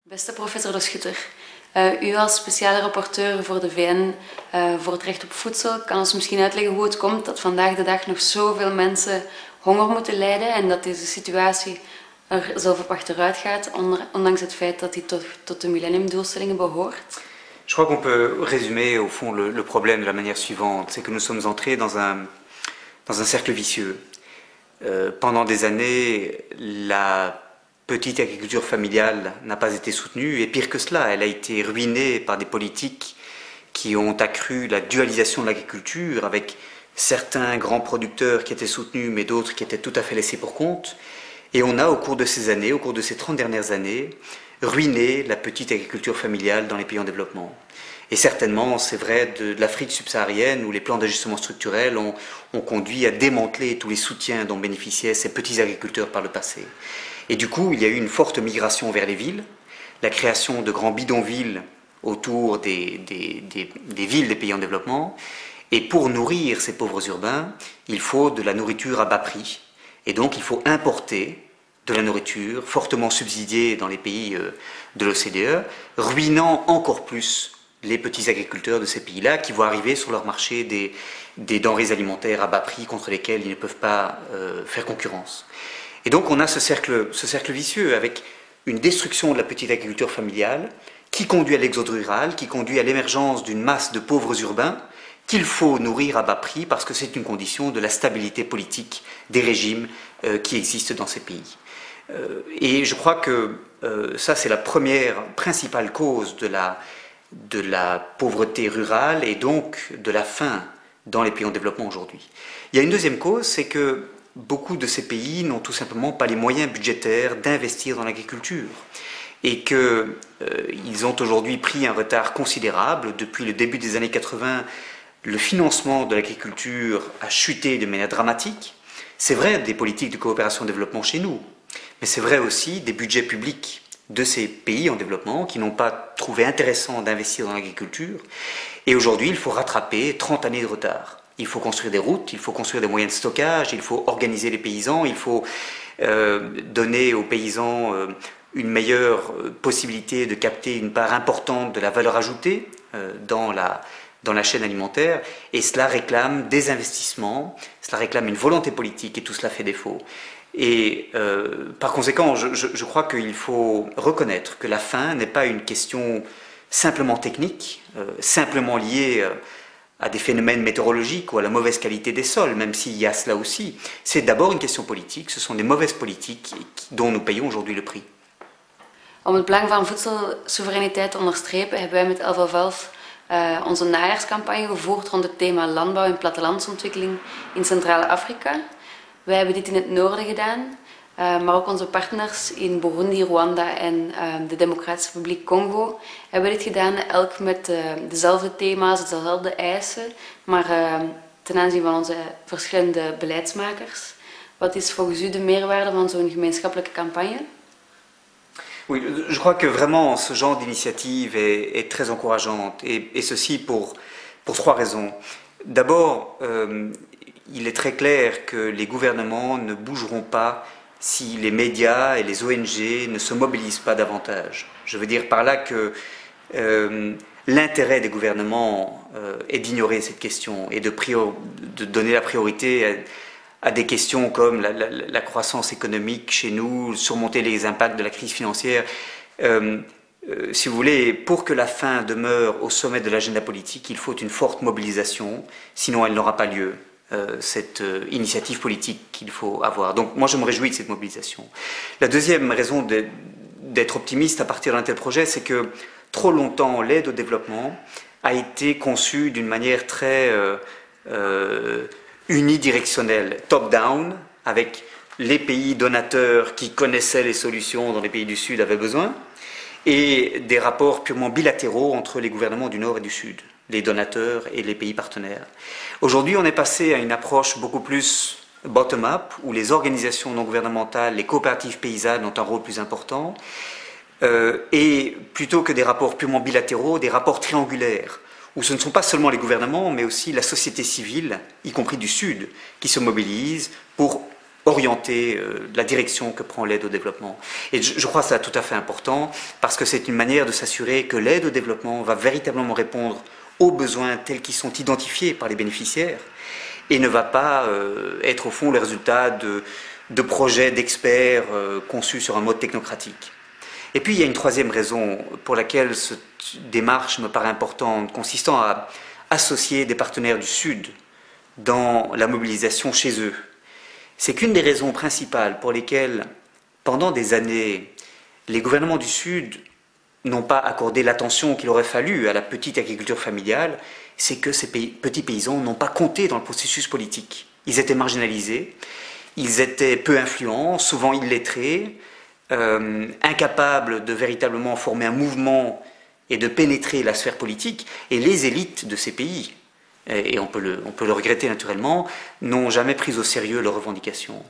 Beste professor De Schutter, u als speciale rapporteur voor de VN voor het recht op voedsel kan ons misschien uitleggen hoe het komt dat vandaag de dag nog zoveel mensen honger moeten lijden en dat deze situatie er zelf op achteruit gaat, ondanks het feit dat die tot de millenniumdoelstellingen behoort? Je crois qu'on peut résumer au fond le problème de la manière suivante, c'est que nous sommes entrés dans un cercle vicieux. Pendant des années, la petite agriculture familiale n'a pas été soutenue, et pire que cela, elle a été ruinée par des politiques qui ont accru la dualisation de l'agriculture, avec certains grands producteurs qui étaient soutenus, mais d'autres qui étaient tout à fait laissés pour compte. Et on a, au cours de ces années, au cours de ces 30 dernières années, ruiné la petite agriculture familiale dans les pays en développement. Et certainement, c'est vrai de l'Afrique subsaharienne, où les plans d'ajustement structurel ont conduit à démanteler tous les soutiens dont bénéficiaient ces petits agriculteurs par le passé. Et du coup, il y a eu une forte migration vers les villes, la création de grands bidonvilles autour des villes des pays en développement. Et pour nourrir ces pauvres urbains, il faut de la nourriture à bas prix. Et donc, il faut importer de la nourriture fortement subsidiée dans les pays de l'OCDE, ruinant encore plus les petits agriculteurs de ces pays-là qui vont arriver sur leur marché des denrées alimentaires à bas prix contre lesquelles ils ne peuvent pas faire concurrence. Et donc on a ce cercle vicieux avec une destruction de la petite agriculture familiale qui conduit à l'exode rural, qui conduit à l'émergence d'une masse de pauvres urbains qu'il faut nourrir à bas prix parce que c'est une condition de la stabilité politique des régimes qui existent dans ces pays. Et je crois que ça c'est la première principale cause de la pauvreté rurale et donc de la faim dans les pays en développement aujourd'hui. Il y a une deuxième cause, c'est que beaucoup de ces pays n'ont tout simplement pas les moyens budgétaires d'investir dans l'agriculture et qu'ils ont aujourd'hui pris un retard considérable. Depuis le début des années 80, le financement de l'agriculture a chuté de manière dramatique. C'est vrai des politiques de coopération et développement chez nous, mais c'est vrai aussi des budgets publics de ces pays en développement qui n'ont pas trouvé intéressant d'investir dans l'agriculture. Et aujourd'hui, il faut rattraper 30 années de retard. Il faut construire des routes, il faut construire des moyens de stockage, il faut organiser les paysans, il faut donner aux paysans une meilleure possibilité de capter une part importante de la valeur ajoutée dans la chaîne alimentaire. Et cela réclame des investissements, cela réclame une volonté politique et tout cela fait défaut. Et par conséquent, je crois qu'il faut reconnaître que la faim n'est pas une question simplement technique, simplement liée à des phénomènes météorologiques ou à la mauvaise qualité des sols, même s'il y a cela aussi. C'est d'abord une question politique, ce sont des mauvaises politiques dont nous payons aujourd'hui le prix. Om het belang van voedselsoevereiniteit te onderstrepen hebben wij met 1111 onze najaarscampagne gevoerd rond het thema landbouw en plattelandsontwikkeling in Centraal-Afrika. Wij hebben dit in het noorden gedaan, maar ook onze partners in Burundi, Rwanda en de Democratische Republiek Congo hebben dit gedaan, elk met dezelfde thema's, dezelfde eisen, maar ten aanzien van onze verschillende beleidsmakers. Wat is volgens u de meerwaarde van zo'n gemeenschappelijke campagne? Oui, je crois que vraiment ce genre d'initiative est très encourageante, et ceci pour trois raisons. D'abord, il est très clair que les gouvernements ne bougeront pas si les médias et les ONG ne se mobilisent pas davantage. Je veux dire par là que l'intérêt des gouvernements est d'ignorer cette question et de donner la priorité à des questions comme la croissance économique chez nous, surmonter les impacts de la crise financière. Si vous voulez, pour que la faim demeure au sommet de l'agenda politique, il faut une forte mobilisation, sinon elle n'aura pas lieu. Cette initiative politique qu'il faut avoir. Donc moi je me réjouis de cette mobilisation. La deuxième raison d'être optimiste à partir d'un tel projet, c'est que trop longtemps l'aide au développement a été conçue d'une manière très unidirectionnelle, top-down, avec les pays donateurs qui connaissaient les solutions dont les pays du Sud avaient besoin, et des rapports purement bilatéraux entre les gouvernements du Nord et du Sud, les donateurs et les pays partenaires. Aujourd'hui, on est passé à une approche beaucoup plus bottom-up, où les organisations non gouvernementales, les coopératives paysannes ont un rôle plus important, et plutôt que des rapports purement bilatéraux, des rapports triangulaires, où ce ne sont pas seulement les gouvernements, mais aussi la société civile, y compris du Sud, qui se mobilisent pour orienter la direction que prend l'aide au développement. Et je crois que c'est tout à fait important parce que c'est une manière de s'assurer que l'aide au développement va véritablement répondre aux besoins tels qu'ils sont identifiés par les bénéficiaires et ne va pas être au fond le résultat de projets d'experts conçus sur un mode technocratique. Et puis il y a une troisième raison pour laquelle cette démarche me paraît importante, consistant à associer des partenaires du Sud dans la mobilisation chez eux. C'est qu'une des raisons principales pour lesquelles, pendant des années, les gouvernements du Sud n'ont pas accordé l'attention qu'il aurait fallu à la petite agriculture familiale, c'est que ces petits paysans n'ont pas compté dans le processus politique. Ils étaient marginalisés, ils étaient peu influents, souvent illettrés, incapables de véritablement former un mouvement et de pénétrer la sphère politique, et les élites de ces pays, et on peut le regretter naturellement, n'ont jamais pris au sérieux leurs revendications.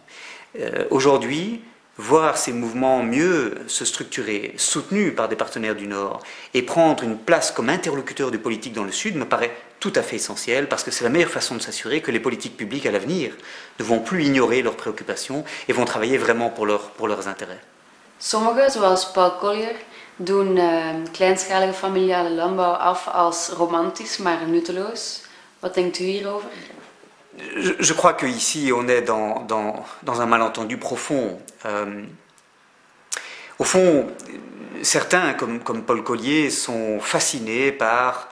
Aujourd'hui, voir ces mouvements mieux se structurer, soutenus par des partenaires du Nord, et prendre une place comme interlocuteur du politique dans le Sud me paraît tout à fait essentiel, parce que c'est la meilleure façon de s'assurer que les politiques publiques à l'avenir ne vont plus ignorer leurs préoccupations et vont travailler vraiment pour leurs intérêts. Sommigen, zoals Paul Collier, doen kleinschalige familiale landbouw af als romantisch, maar nutteloos. Wat denkt u hierover? Je crois qu'ici, on est dans un malentendu profond. Au fond, certains, comme Paul Collier, sont fascinés par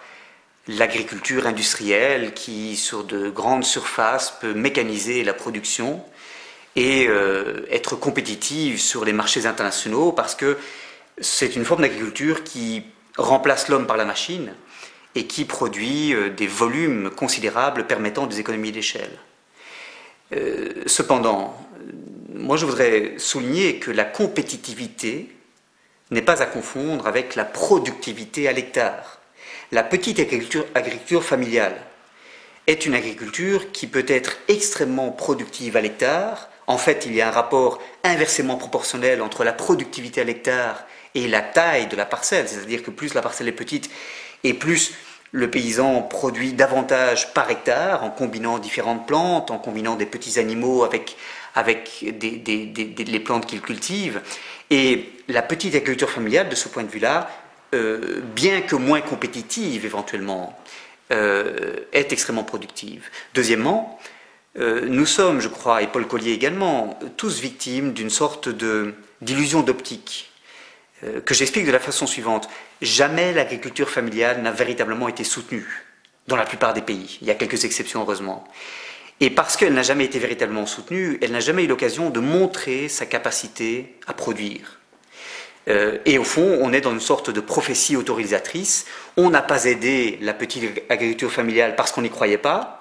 l'agriculture industrielle qui, sur de grandes surfaces, peut mécaniser la production et être compétitive sur les marchés internationaux parce que c'est une forme d'agriculture qui remplace l'homme par la machine et qui produit des volumes considérables permettant des économies d'échelle. Cependant, moi je voudrais souligner que la compétitivité n'est pas à confondre avec la productivité à l'hectare. La petite agriculture familiale est une agriculture qui peut être extrêmement productive à l'hectare. En fait, il y a un rapport inversement proportionnel entre la productivité à l'hectare et la taille de la parcelle, c'est-à-dire que plus la parcelle est petite et plus le paysan produit davantage par hectare en combinant différentes plantes, en combinant des petits animaux avec les plantes qu'il cultive. Et la petite agriculture familiale, de ce point de vue-là, bien que moins compétitive éventuellement, est extrêmement productive. Deuxièmement, nous sommes, je crois, et Paul Collier également, tous victimes d'une sorte d'illusion d'optique que j'explique de la façon suivante. Jamais l'agriculture familiale n'a véritablement été soutenue dans la plupart des pays. Il y a quelques exceptions, heureusement. Et parce qu'elle n'a jamais été véritablement soutenue, elle n'a jamais eu l'occasion de montrer sa capacité à produire. Et au fond, on est dans une sorte de prophétie autorisatrice. On n'a pas aidé la petite agriculture familiale parce qu'on n'y croyait pas.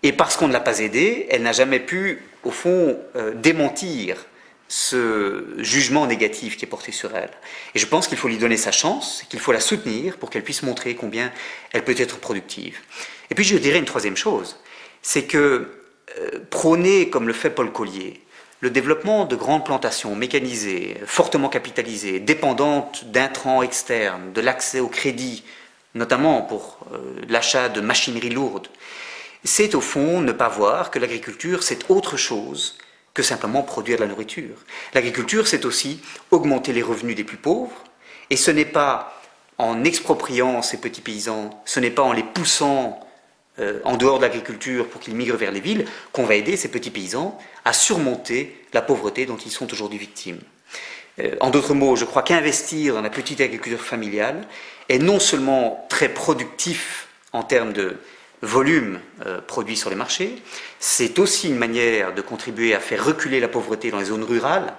Et parce qu'on ne l'a pas aidée, elle n'a jamais pu, au fond, démentir ce jugement négatif qui est porté sur elle. Et je pense qu'il faut lui donner sa chance, qu'il faut la soutenir pour qu'elle puisse montrer combien elle peut être productive. Et puis je dirais une troisième chose, c'est que prôner, comme le fait Paul Collier, le développement de grandes plantations mécanisées, fortement capitalisées, dépendantes d'intrants externes, de l'accès au crédit, notamment pour l'achat de machinerie lourde, c'est au fond ne pas voir que l'agriculture c'est autre chose que simplement produire de la nourriture. L'agriculture, c'est aussi augmenter les revenus des plus pauvres, et ce n'est pas en expropriant ces petits paysans, ce n'est pas en les poussant en dehors de l'agriculture pour qu'ils migrent vers les villes, qu'on va aider ces petits paysans à surmonter la pauvreté dont ils sont aujourd'hui victimes. En d'autres mots, je crois qu'investir dans la petite agriculture familiale est non seulement très productif en termes de volume produit sur les marchés, c'est aussi une manière de contribuer à faire reculer la pauvreté dans les zones rurales.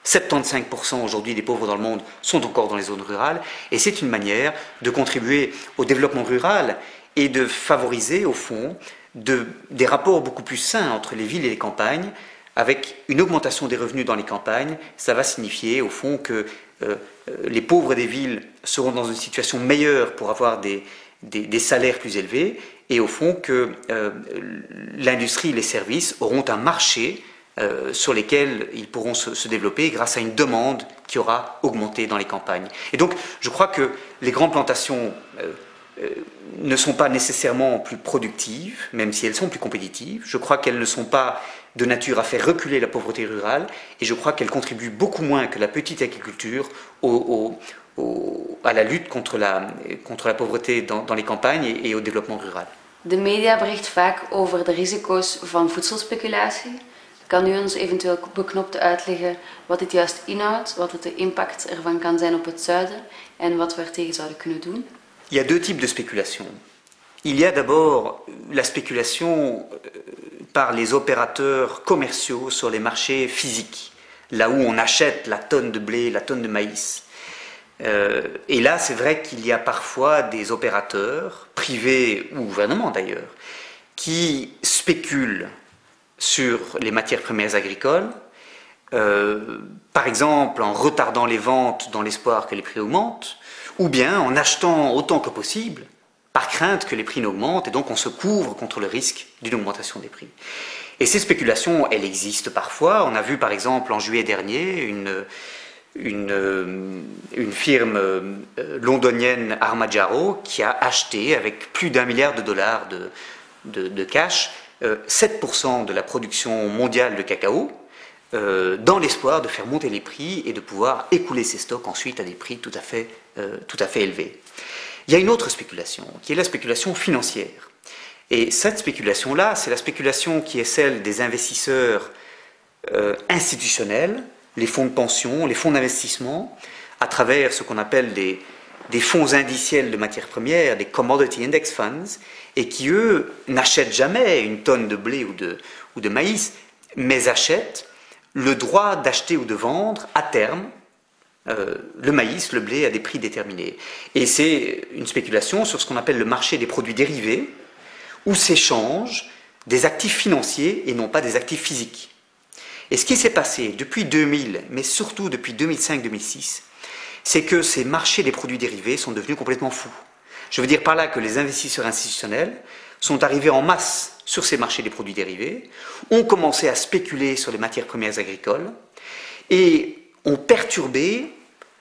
75% aujourd'hui des pauvres dans le monde sont encore dans les zones rurales, et c'est une manière de contribuer au développement rural et de favoriser, au fond, des rapports beaucoup plus sains entre les villes et les campagnes. Avec une augmentation des revenus dans les campagnes, ça va signifier, au fond, que les pauvres des villes seront dans une situation meilleure pour avoir des salaires plus élevés, et au fond que l'industrie et les services auront un marché sur lesquels ils pourront se développer grâce à une demande qui aura augmenté dans les campagnes. Et donc, je crois que les grandes plantations ne sont pas nécessairement plus productives, même si elles sont plus compétitives. Je crois qu'elles ne sont pas de nature à faire reculer la pauvreté rurale, et je crois qu'elle contribue beaucoup moins que la petite agriculture à la lutte contre la pauvreté dans les campagnes et au développement rural. De media bericht vaak over de risico's van voedselspeculatie. Kan u ons eventueel beknopt uitleggen wat dit juist inhoudt, wat het de impact ervan kan zijn op het zuiden en wat we er tegen zouden kunnen doen? Il y a deux types de spéculation. Il y a d'abord la spéculation par les opérateurs commerciaux sur les marchés physiques, là où on achète la tonne de blé, la tonne de maïs. Et là, c'est vrai qu'il y a parfois des opérateurs, privés ou gouvernements d'ailleurs, qui spéculent sur les matières premières agricoles, par exemple en retardant les ventes dans l'espoir que les prix augmentent, ou bien en achetant autant que possible, par crainte que les prix n'augmentent, et donc on se couvre contre le risque d'une augmentation des prix. Et ces spéculations, elles existent parfois. On a vu par exemple en juillet dernier une firme londonienne, Armajaro, qui a acheté avec plus d'1 milliard de dollars de cash 7% de la production mondiale de cacao, dans l'espoir de faire monter les prix et de pouvoir écouler ces stocks ensuite à des prix tout à fait élevés. Il y a une autre spéculation, qui est la spéculation financière. Et cette spéculation-là, c'est la spéculation qui est celle des investisseurs institutionnels, les fonds de pension, les fonds d'investissement, à travers ce qu'on appelle des fonds indiciels de matières premières, des Commodity Index Funds, et qui, eux, n'achètent jamais une tonne de blé ou de maïs, mais achètent le droit d'acheter ou de vendre à terme le maïs, le blé à des prix déterminés. Et c'est une spéculation sur ce qu'on appelle le marché des produits dérivés, où s'échangent des actifs financiers et non pas des actifs physiques. Et ce qui s'est passé depuis 2000, mais surtout depuis 2005-2006, c'est que ces marchés des produits dérivés sont devenus complètement fous. Je veux dire par là que les investisseurs institutionnels sont arrivés en masse sur ces marchés des produits dérivés, ont commencé à spéculer sur les matières premières agricoles et ont perturbé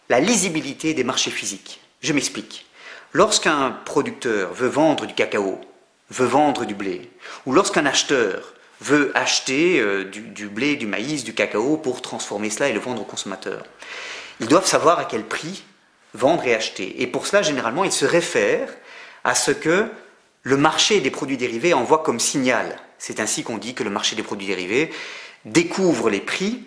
la lisibilité des marchés physiques. Je m'explique. Lorsqu'un producteur veut vendre du cacao, veut vendre du blé, ou lorsqu'un acheteur veut acheter du blé, du maïs, du cacao pour transformer cela et le vendre aux consommateurs, ils doivent savoir à quel prix vendre et acheter. Et pour cela, généralement, ils se réfèrent à ce que le marché des produits dérivés envoie comme signal. C'est ainsi qu'on dit que le marché des produits dérivés découvre les prix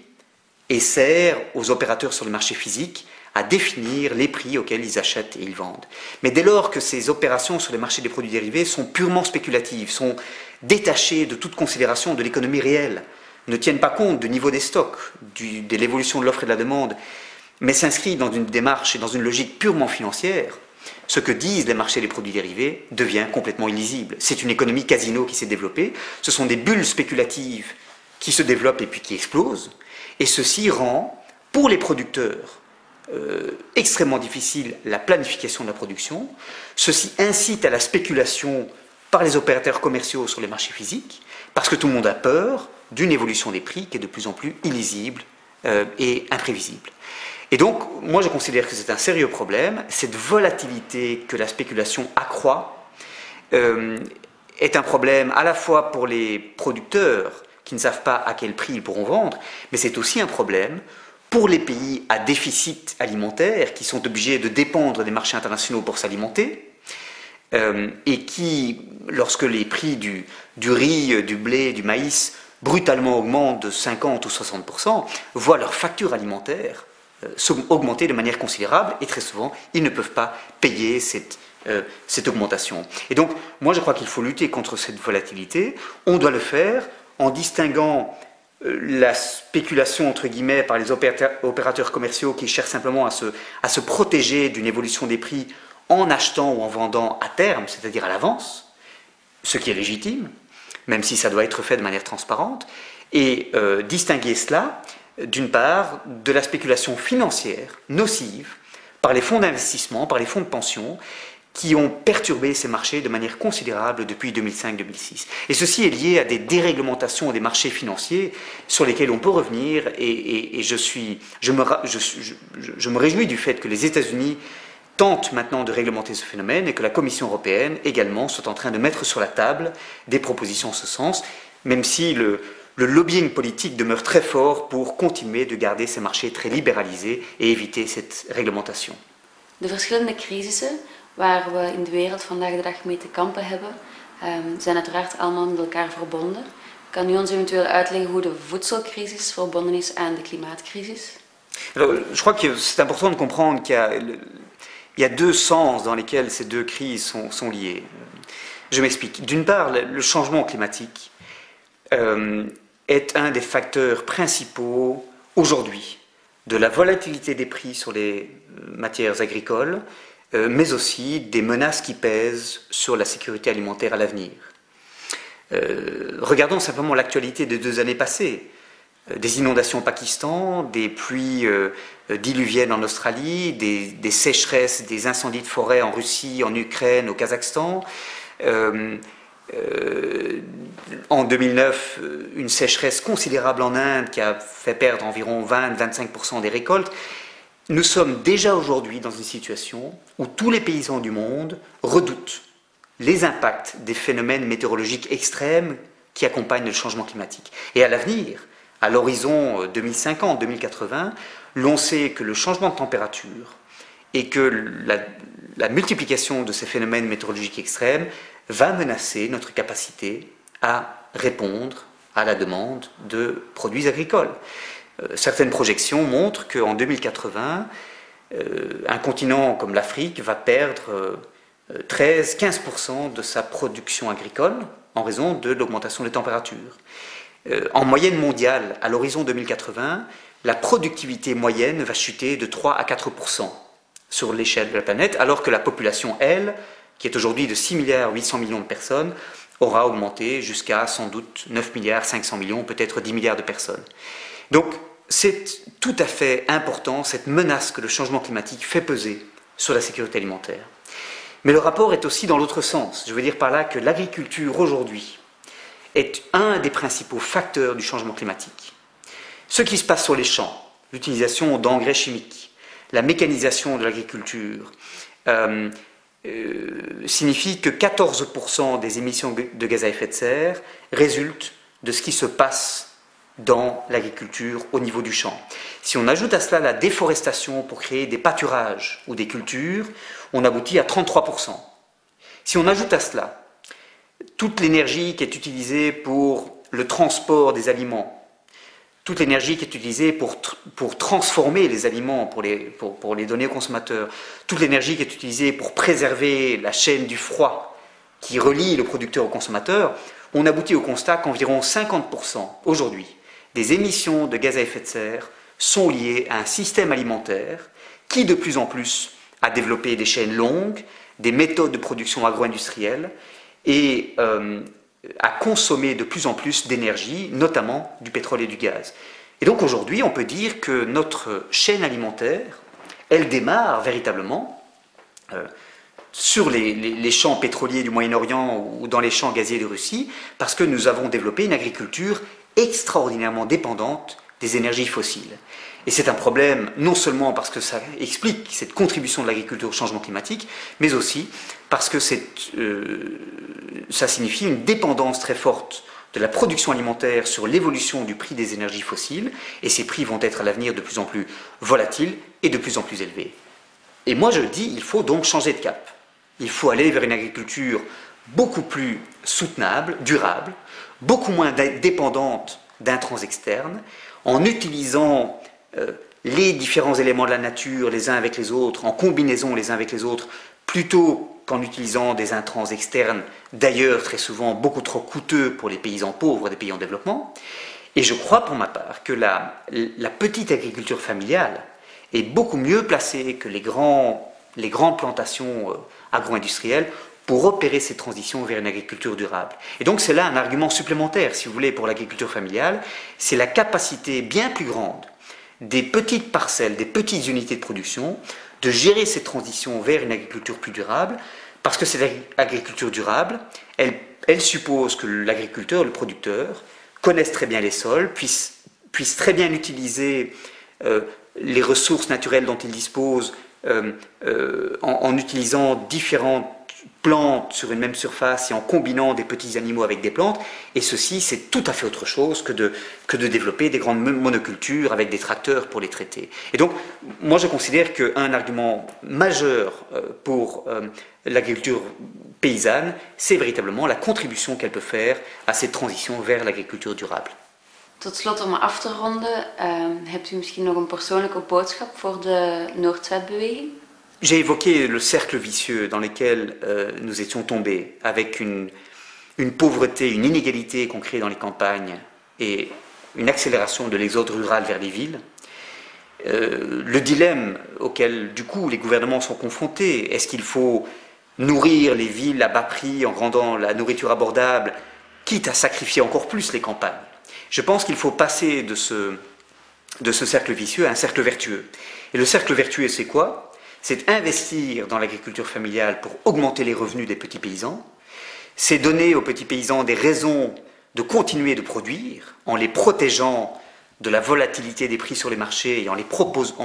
et sert aux opérateurs sur le marché physique à définir les prix auxquels ils achètent et ils vendent. Mais dès lors que ces opérations sur le marché des produits dérivés sont purement spéculatives, sont détachées de toute considération de l'économie réelle, ne tiennent pas compte du niveau des stocks, de l'évolution de l'offre et de la demande, mais s'inscrivent dans une démarche et dans une logique purement financière, ce que disent les marchés des produits dérivés devient complètement illisible. C'est une économie casino qui s'est développée, ce sont des bulles spéculatives qui se développent et puis qui explosent, et ceci rend, pour les producteurs, extrêmement difficile la planification de la production. Ceci incite à la spéculation par les opérateurs commerciaux sur les marchés physiques, parce que tout le monde a peur d'une évolution des prix qui est de plus en plus illisible et imprévisible. Et donc, moi je considère que c'est un sérieux problème. Cette volatilité que la spéculation accroît est un problème à la fois pour les producteurs qui ne savent pas à quel prix ils pourront vendre, mais c'est aussi un problème pour les pays à déficit alimentaire, qui sont obligés de dépendre des marchés internationaux pour s'alimenter, et qui, lorsque les prix du riz, du blé, du maïs brutalement augmentent de 50 ou 60%, voient leur facture alimentaire augmenter de manière considérable, et très souvent, ils ne peuvent pas payer cette augmentation. Et donc, moi je crois qu'il faut lutter contre cette volatilité. On doit le faire en distinguant la spéculation, entre guillemets, par les opérateurs commerciaux qui cherchent simplement à se protéger d'une évolution des prix en achetant ou en vendant à terme, c'est-à-dire à l'avance, ce qui est légitime, même si ça doit être fait de manière transparente, et distinguer cela, d'une part, de la spéculation financière nocive par les fonds d'investissement, par les fonds de pension, qui ont perturbé ces marchés de manière considérable depuis 2005-2006. Et ceci est lié à des déréglementations des marchés financiers sur lesquels on peut revenir, et je me réjouis du fait que les États-Unis tentent maintenant de réglementer ce phénomène et que la Commission européenne également soit en train de mettre sur la table des propositions en ce sens, même si le lobbying politique demeure très fort pour continuer de garder ces marchés très libéralisés et éviter cette réglementation. De verschillende crisissen waar we in de wereld vandaag de dag mee te kampen hebben, zijn uiteraard allemaal met elkaar verbonden. Kan u ons eventueel uitleggen hoe de voedselcrisis verbonden is aan de klimaatcrisis? Alors, je crois que c'est important de comprendre qu'il y a deux sens dans lesquels ces deux crises sont liées. Je m'explique. D'une part, le changement climatique est un des facteurs principaux aujourd'hui de la volatilité des prix sur les matières agricoles, mais aussi des menaces qui pèsent sur la sécurité alimentaire à l'avenir. Regardons simplement l'actualité des 2 années passées. Des inondations au Pakistan, des pluies diluviennes en Australie, des sécheresses, des incendies de forêt en Russie, en Ukraine, au Kazakhstan. En 2009, une sécheresse considérable en Inde qui a fait perdre environ 20-25% des récoltes. Nous sommes déjà aujourd'hui dans une situation où tous les paysans du monde redoutent les impacts des phénomènes météorologiques extrêmes qui accompagnent le changement climatique. Et à l'avenir, à l'horizon 2050-2080, l'on sait que le changement de température et que la multiplication de ces phénomènes météorologiques extrêmes va menacer notre capacité à répondre à la demande de produits agricoles. Certaines projections montrent qu'en 2080, un continent comme l'Afrique va perdre 13-15% de sa production agricole en raison de l'augmentation des températures. En moyenne mondiale, à l'horizon 2080, la productivité moyenne va chuter de 3 à 4% sur l'échelle de la planète, alors que la population, elle, qui est aujourd'hui de 6 milliards 800 millions de personnes, aura augmenté jusqu'à sans doute 9 milliards 500 millions, peut-être 10 milliards de personnes. Donc c'est tout à fait important, cette menace que le changement climatique fait peser sur la sécurité alimentaire. Mais le rapport est aussi dans l'autre sens. Je veux dire par là que l'agriculture aujourd'hui est un des principaux facteurs du changement climatique. Ce qui se passe sur les champs, l'utilisation d'engrais chimiques, la mécanisation de l'agriculture, signifie que 14% des émissions de gaz à effet de serre résultent de ce qui se passe dans l'agriculture au niveau du champ. Si on ajoute à cela la déforestation pour créer des pâturages ou des cultures, on aboutit à 33%. Si on ajoute à cela toute l'énergie qui est utilisée pour le transport des aliments, toute l'énergie qui est utilisée pour transformer les aliments, pour les donner aux consommateurs, toute l'énergie qui est utilisée pour préserver la chaîne du froid qui relie le producteur au consommateur, on aboutit au constat qu'environ 50% aujourd'hui des émissions de gaz à effet de serre sont liées à un système alimentaire qui de plus en plus a développé des chaînes longues, des méthodes de production agro-industrielles et à consommer de plus en plus d'énergie, notamment du pétrole et du gaz. Et donc aujourd'hui, on peut dire que notre chaîne alimentaire, elle démarre véritablement sur les champs pétroliers du Moyen-Orient ou dans les champs gaziers de Russie, parce que nous avons développé une agriculture extraordinairement dépendante des énergies fossiles. Et c'est un problème non seulement parce que ça explique cette contribution de l'agriculture au changement climatique, mais aussi parce que ça signifie une dépendance très forte de la production alimentaire sur l'évolution du prix des énergies fossiles, et ces prix vont être à l'avenir de plus en plus volatiles et de plus en plus élevés. Et moi je dis, il faut donc changer de cap. Il faut aller vers une agriculture beaucoup plus soutenable, durable, beaucoup moins dépendante d'intrants externes, en utilisant les différents éléments de la nature les uns avec les autres, en combinaison les uns avec les autres, plutôt qu'en utilisant des intrants externes, d'ailleurs très souvent beaucoup trop coûteux pour les paysans pauvres des pays en développement. Et je crois pour ma part que la petite agriculture familiale est beaucoup mieux placée que les grandes plantations agro-industrielles pour opérer ces transitions vers une agriculture durable. Et donc c'est là un argument supplémentaire, si vous voulez, pour l'agriculture familiale, c'est la capacité bien plus grande des petites parcelles, des petites unités de production, de gérer cette transition vers une agriculture plus durable, parce que cette agriculture durable, elle suppose que l'agriculteur, le producteur, connaisse très bien les sols, puisse très bien utiliser les ressources naturelles dont il dispose en utilisant différentes plantes sur une même surface et en combinant des petits animaux avec des plantes. Et ceci, c'est tout à fait autre chose que de développer des grandes monocultures avec des tracteurs pour les traiter. Et donc, moi, je considère qu'un argument majeur pour l'agriculture paysanne, c'est véritablement la contribution qu'elle peut faire à cette transition vers l'agriculture durable. Tot slot, om af te ronden, hebt u misschien nog een persoonlijke boodschap voor de Noord-Zuidbeweging? J'ai évoqué le cercle vicieux dans lequel nous étions tombés, avec une pauvreté, une inégalité qu'on crée dans les campagnes et une accélération de l'exode rural vers les villes. Le dilemme auquel, du coup, les gouvernements sont confrontés, est-ce qu'il faut nourrir les villes à bas prix en rendant la nourriture abordable, quitte à sacrifier encore plus les campagnes? Je pense qu'il faut passer de ce cercle vicieux à un cercle vertueux. Et le cercle vertueux, c'est quoi? C'est investir dans l'agriculture familiale pour augmenter les revenus des petits paysans. C'est donner aux petits paysans des raisons de continuer de produire en les protégeant de la volatilité des prix sur les marchés et en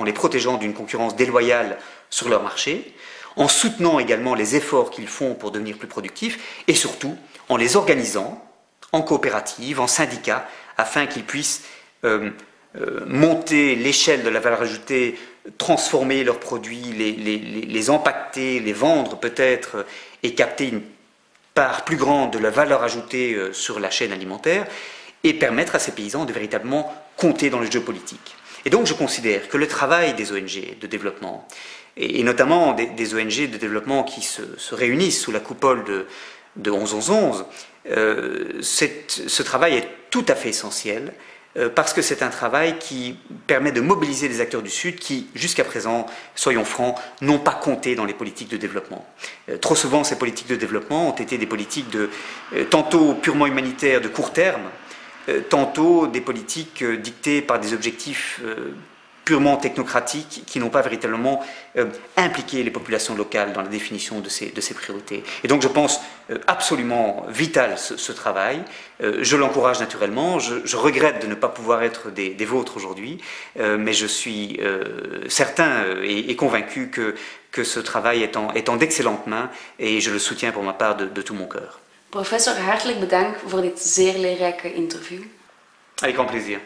les protégeant d'une concurrence déloyale sur leur marché, en soutenant également les efforts qu'ils font pour devenir plus productifs et surtout en les organisant en coopérative, en syndicats, afin qu'ils puissent monter l'échelle de la valeur ajoutée, transformer leurs produits, les empaqueter, les vendre peut-être et capter une part plus grande de la valeur ajoutée sur la chaîne alimentaire et permettre à ces paysans de véritablement compter dans le jeu politique. Et donc je considère que le travail des ONG de développement, et notamment des ONG de développement qui se réunissent sous la coupole de 11-11-11, ce travail est tout à fait essentiel parce que c'est un travail qui permet de mobiliser les acteurs du Sud qui, jusqu'à présent, soyons francs, n'ont pas compté dans les politiques de développement. Trop souvent, ces politiques de développement ont été des politiques tantôt purement humanitaires de court terme, tantôt des politiques dictées par des objectifs purement technocratiques qui n'ont pas véritablement impliqué les populations locales dans la définition de ces priorités. Et donc je pense absolument vital ce travail. Je l'encourage naturellement. Je regrette de ne pas pouvoir être des vôtres aujourd'hui, mais je suis certain et convaincu que ce travail est en d'excellentes mains et je le soutiens pour ma part de tout mon cœur. Professor, hartelijk bedankt voor dit zeer leerrijke interview. Avec grand plaisir.